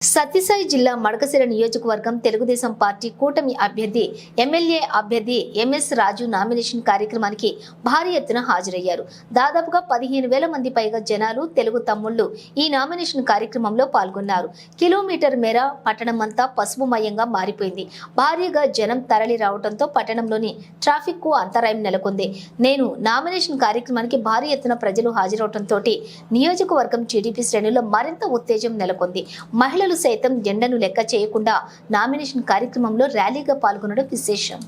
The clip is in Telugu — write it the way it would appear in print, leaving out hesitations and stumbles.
సత్యసాయి జిల్లా మడకశిర నియోజకవర్గం తెలుగుదేశం పార్టీ కూటమి అభ్యర్థి ఎమ్మెల్యే అభ్యర్థి ఎంఎస్ రాజు నామినేషన్ కార్యక్రమానికి భారీ ఎత్తున హాజరయ్యారు. దాదాపుగా 15,000 మంది పైగా జనాలు తెలుగు తమ్ముళ్లు ఈ నామినేషన్ కార్యక్రమంలో పాల్గొన్నారు. కిలోమీటర్ మేర పట్టణమంతా పసుపుమయంగా మారిపోయింది. భారీగా జనం తరలి రావడంతో పట్టణంలోని ట్రాఫిక్ కు అంతరాయం నెలకొంది. నేను నామినేషన్ కార్యక్రమానికి భారీ ఎత్తున ప్రజలు హాజరవడంతో నియోజకవర్గం టీడీపీ శ్రేణుల్లో మరింత ఉత్తేజం నెలకొంది. మహిళలు సైతం ఎండను లెక్క చేయకుండా నామినేషన్ కార్యక్రమంలో ర్యాలీగా పాల్గొనడం విశేషం.